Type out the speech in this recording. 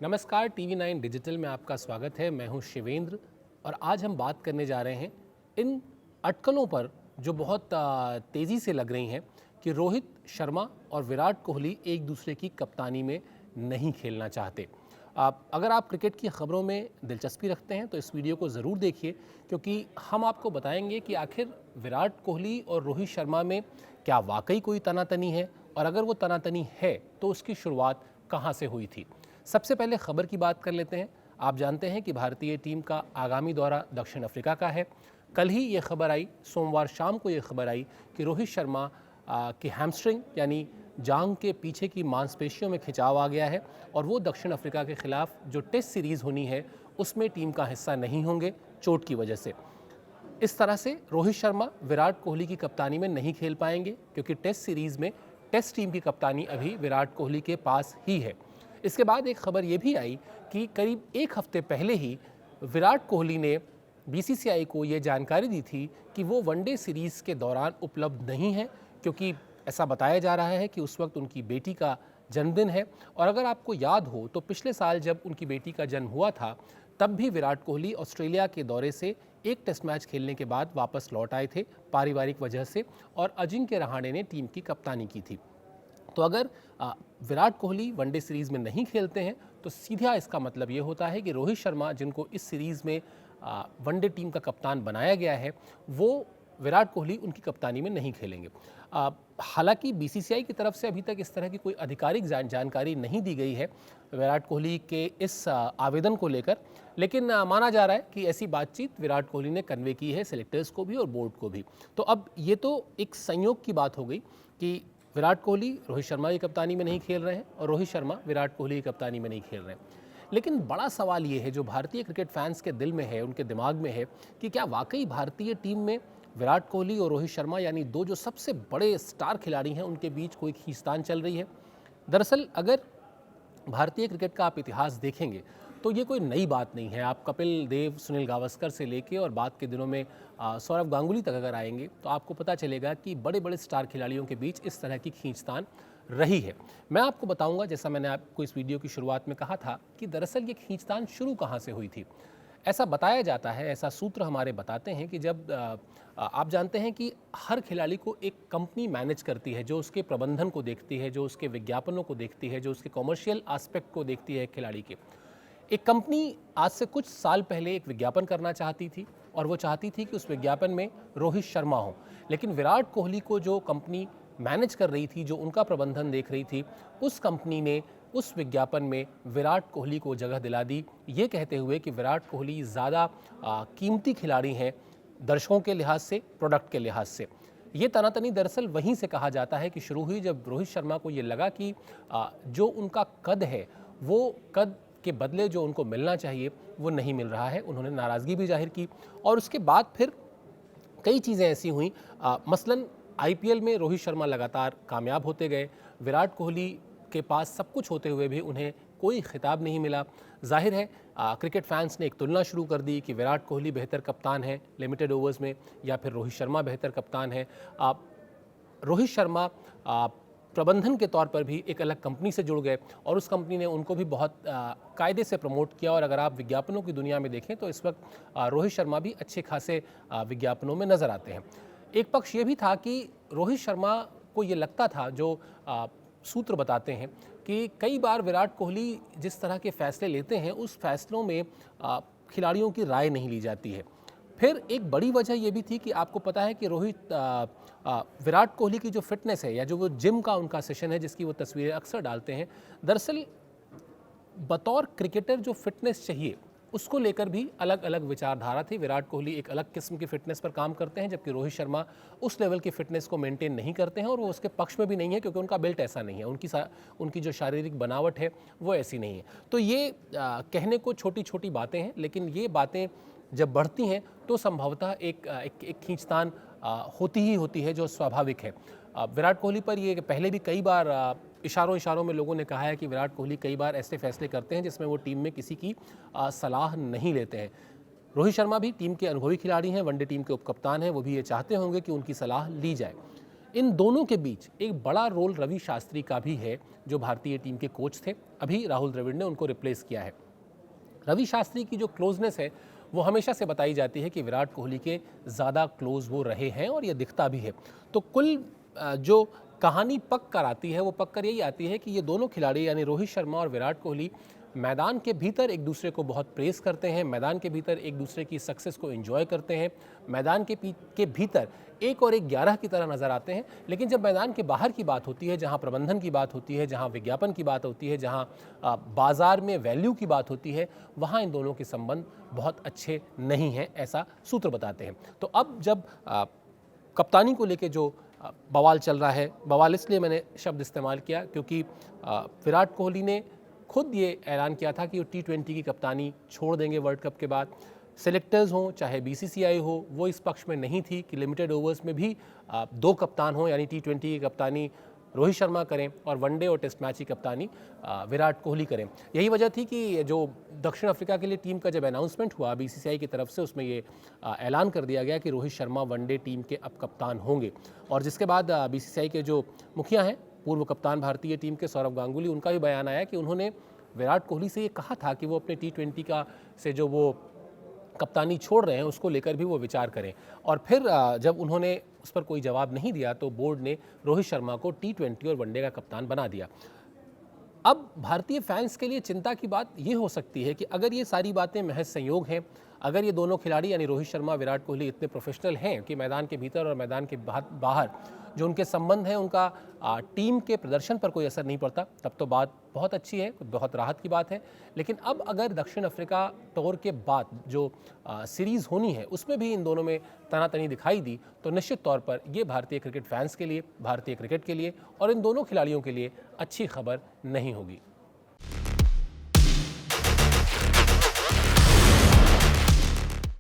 नमस्कार, TV9 digital में आपका स्वागत है। मैं हूं शिवेंद्र और आज हम बात करने जा रहे हैं इन अटकलों पर जो बहुत तेज़ी से लग रही हैं कि रोहित शर्मा और विराट कोहली एक दूसरे की कप्तानी में नहीं खेलना चाहते। अगर आप क्रिकेट की खबरों में दिलचस्पी रखते हैं तो इस वीडियो को ज़रूर देखिए, क्योंकि हम आपको बताएंगे कि आखिर विराट कोहली और रोहित शर्मा में क्या वाकई कोई तनातनी है, और अगर वो तनातनी है तो उसकी शुरुआत कहाँ से हुई थी। सबसे पहले खबर की बात कर लेते हैं। आप जानते हैं कि भारतीय टीम का आगामी दौरा दक्षिण अफ्रीका का है। कल ही ये खबर आई, सोमवार शाम को ये खबर आई कि रोहित शर्मा की हैमस्ट्रिंग यानी जांघ के पीछे की मांसपेशियों में खिंचाव आ गया है और वो दक्षिण अफ्रीका के खिलाफ जो टेस्ट सीरीज़ होनी है उसमें टीम का हिस्सा नहीं होंगे चोट की वजह से। इस तरह से रोहित शर्मा विराट कोहली की कप्तानी में नहीं खेल पाएंगे, क्योंकि टेस्ट सीरीज़ में टेस्ट टीम की कप्तानी अभी विराट कोहली के पास ही है। इसके बाद एक खबर ये भी आई कि करीब एक हफ्ते पहले ही विराट कोहली ने BCCI को ये जानकारी दी थी कि वो वनडे सीरीज़ के दौरान उपलब्ध नहीं है, क्योंकि ऐसा बताया जा रहा है कि उस वक्त उनकी बेटी का जन्मदिन है। और अगर आपको याद हो तो पिछले साल जब उनकी बेटी का जन्म हुआ था तब भी विराट कोहली ऑस्ट्रेलिया के दौरे से एक टेस्ट मैच खेलने के बाद वापस लौट आए थे पारिवारिक वजह से, और अजिंक्य रहाणे ने टीम की कप्तानी की थी। तो अगर विराट कोहली वनडे सीरीज़ में नहीं खेलते हैं तो सीधा इसका मतलब ये होता है कि रोहित शर्मा, जिनको इस सीरीज़ में वनडे टीम का कप्तान बनाया गया है, वो विराट कोहली उनकी कप्तानी में नहीं खेलेंगे। हालांकि BCCI की तरफ से अभी तक इस तरह की कोई आधिकारिक जानकारी नहीं दी गई है विराट कोहली के इस आवेदन को लेकर, लेकिन माना जा रहा है कि ऐसी बातचीत विराट कोहली ने कन्वे की है सेलेक्टर्स को भी और बोर्ड को भी। तो अब ये तो एक संयोग की बात हो गई कि विराट कोहली रोहित शर्मा की कप्तानी में नहीं खेल रहे हैं और रोहित शर्मा विराट कोहली की कप्तानी में नहीं खेल रहे हैं। लेकिन बड़ा सवाल ये है जो भारतीय क्रिकेट फैंस के दिल में है, उनके दिमाग में है, कि क्या वाकई भारतीय टीम में विराट कोहली और रोहित शर्मा यानी दो जो सबसे बड़े स्टार खिलाड़ी हैं उनके बीच कोई खींचतान चल रही है। दरअसल अगर भारतीय क्रिकेट का आप इतिहास देखेंगे तो ये कोई नई बात नहीं है। आप कपिल देव, सुनील गावस्कर से लेके और बाद के दिनों में सौरव गांगुली तक अगर आएंगे तो आपको पता चलेगा कि बड़े बड़े स्टार खिलाड़ियों के बीच इस तरह की खींचतान रही है। मैं आपको बताऊंगा, जैसा मैंने आपको इस वीडियो की शुरुआत में कहा था, कि दरअसल ये खींचतान शुरू कहाँ से हुई थी। ऐसा बताया जाता है, ऐसा सूत्र हमारे बताते हैं कि जब आप जानते हैं कि हर खिलाड़ी को एक कंपनी मैनेज करती है, जो उसके प्रबंधन को देखती है, जो उसके विज्ञापनों को देखती है, जो उसके कॉमर्शियल एस्पेक्ट को देखती है खिलाड़ी के। एक कंपनी आज से कुछ साल पहले एक विज्ञापन करना चाहती थी और वो चाहती थी कि उस विज्ञापन में रोहित शर्मा हो, लेकिन विराट कोहली को जो कंपनी मैनेज कर रही थी, जो उनका प्रबंधन देख रही थी, उस कंपनी ने उस विज्ञापन में विराट कोहली को जगह दिला दी, ये कहते हुए कि विराट कोहली ज़्यादा कीमती खिलाड़ी हैं दर्शकों के लिहाज से, प्रोडक्ट के लिहाज से। ये तनातनी दरअसल वहीं से कहा जाता है कि शुरू हुई, जब रोहित शर्मा को ये लगा कि जो उनका कद है वो कद के बदले जो उनको मिलना चाहिए वो नहीं मिल रहा है। उन्होंने नाराज़गी भी जाहिर की और उसके बाद फिर कई चीज़ें ऐसी हुई, मसलन IPL में रोहित शर्मा लगातार कामयाब होते गए। विराट कोहली के पास सब कुछ होते हुए भी उन्हें कोई खिताब नहीं मिला। जाहिर है क्रिकेट फैंस ने एक तुलना शुरू कर दी कि विराट कोहली बेहतर कप्तान है लिमिटेड ओवर्स में, या फिर रोहित शर्मा बेहतर कप्तान है। रोहित शर्मा प्रबंधन के तौर पर भी एक अलग कंपनी से जुड़ गए और उस कंपनी ने उनको भी बहुत कायदे से प्रमोट किया। और अगर आप विज्ञापनों की दुनिया में देखें तो इस वक्त रोहित शर्मा भी अच्छे खासे विज्ञापनों में नज़र आते हैं। एक पक्ष ये भी था कि रोहित शर्मा को ये लगता था, जो सूत्र बताते हैं, कि कई बार विराट कोहली जिस तरह के फैसले लेते हैं उस फैसलों में खिलाड़ियों की राय नहीं ली जाती है। फिर एक बड़ी वजह यह भी थी कि आपको पता है कि विराट कोहली की जो फिटनेस है, या जो वो जिम का उनका सेशन है जिसकी वो तस्वीरें अक्सर डालते हैं, दरअसल बतौर क्रिकेटर जो फिटनेस चाहिए उसको लेकर भी अलग अलग विचारधारा थी। विराट कोहली एक अलग किस्म की फिटनेस पर काम करते हैं, जबकि रोहित शर्मा उस लेवल की फिटनेस को मेंटेन नहीं करते हैं और वो उसके पक्ष में भी नहीं है, क्योंकि उनका बिल्ट ऐसा नहीं है, उनकी जो शारीरिक बनावट है वो ऐसी नहीं है। तो ये कहने को छोटी छोटी बातें हैं, लेकिन ये बातें जब बढ़ती हैं तो संभवतः एक खींचतान होती ही होती है, जो स्वाभाविक है। विराट कोहली पर ये पहले भी कई बार इशारों में लोगों ने कहा है कि विराट कोहली कई बार ऐसे फैसले करते हैं जिसमें वो टीम में किसी की सलाह नहीं लेते हैं। रोहित शर्मा भी टीम के अनुभवी खिलाड़ी हैं, वनडे टीम के उपकप्तान हैं, वो भी ये चाहते होंगे कि उनकी सलाह ली जाए। इन दोनों के बीच एक बड़ा रोल रवि शास्त्री का भी है, जो भारतीय टीम के कोच थे। अभी राहुल द्रविड़ ने उनको रिप्लेस किया है। रवि शास्त्री की जो क्लोजनेस है वो हमेशा से बताई जाती है कि विराट कोहली के ज़्यादा क्लोज वो रहे हैं, और ये दिखता भी है। तो कुल जो कहानी पक कर आती है वो पक कर यही आती है कि ये दोनों खिलाड़ी यानी रोहित शर्मा और विराट कोहली मैदान के भीतर एक दूसरे को बहुत प्रेस करते हैं, मैदान के भीतर एक दूसरे की सक्सेस को एंजॉय करते हैं, मैदान के भीतर एक और एक 11 की तरह नज़र आते हैं। लेकिन जब मैदान के बाहर की बात होती है, जहां प्रबंधन की बात होती है, जहां विज्ञापन की बात होती है, जहां बाजार में वैल्यू की बात होती है, वहां इन दोनों के संबंध बहुत अच्छे नहीं हैं, ऐसा सूत्र बताते हैं। तो अब जब कप्तानी को लेकर जो बवाल चल रहा है, बवाल इसलिए मैंने शब्द इस्तेमाल किया क्योंकि विराट कोहली ने खुद ये ऐलान किया था कि वो T20 की कप्तानी छोड़ देंगे वर्ल्ड कप के बाद। सेलेक्टर्स हों चाहे BCCI हो, वो इस पक्ष में नहीं थी कि लिमिटेड ओवर्स में भी 2 कप्तान हों, यानी T20 की कप्तानी रोहित शर्मा करें और वनडे और टेस्ट मैच की कप्तानी विराट कोहली करें। यही वजह थी कि जो दक्षिण अफ्रीका के लिए टीम का जब अनाउंसमेंट हुआ BCCI की तरफ से, उसमें ये ऐलान कर दिया गया कि रोहित शर्मा वनडे टीम के अब कप्तान होंगे। और जिसके बाद BCCI के जो मुखिया हैं, पूर्व कप्तान भारतीय टीम के सौरव गांगुली, उनका भी बयान आया कि उन्होंने विराट कोहली से ये कहा था कि वो अपने T20 का से जो वो कप्तानी छोड़ रहे हैं उसको लेकर भी वो विचार करें। और फिर जब उन्होंने उस पर कोई जवाब नहीं दिया तो बोर्ड ने रोहित शर्मा को T20 और वनडे का कप्तान बना दिया। अब भारतीय फैंस के लिए चिंता की बात ये हो सकती है कि अगर ये सारी बातें महज संयोग हैं, अगर ये दोनों खिलाड़ी यानी रोहित शर्मा विराट कोहली इतने प्रोफेशनल हैं कि मैदान के भीतर और मैदान के बाहर जो उनके संबंध हैं उनका टीम के प्रदर्शन पर कोई असर नहीं पड़ता, तब तो बात बहुत अच्छी है, बहुत राहत की बात है। लेकिन अब अगर दक्षिण अफ्रीका टूर के बाद जो सीरीज़ होनी है उसमें भी इन दोनों में तनातनी दिखाई दी, तो निश्चित तौर पर ये भारतीय क्रिकेट फैंस के लिए, भारतीय क्रिकेट के लिए और इन दोनों खिलाड़ियों के लिए अच्छी खबर नहीं होगी।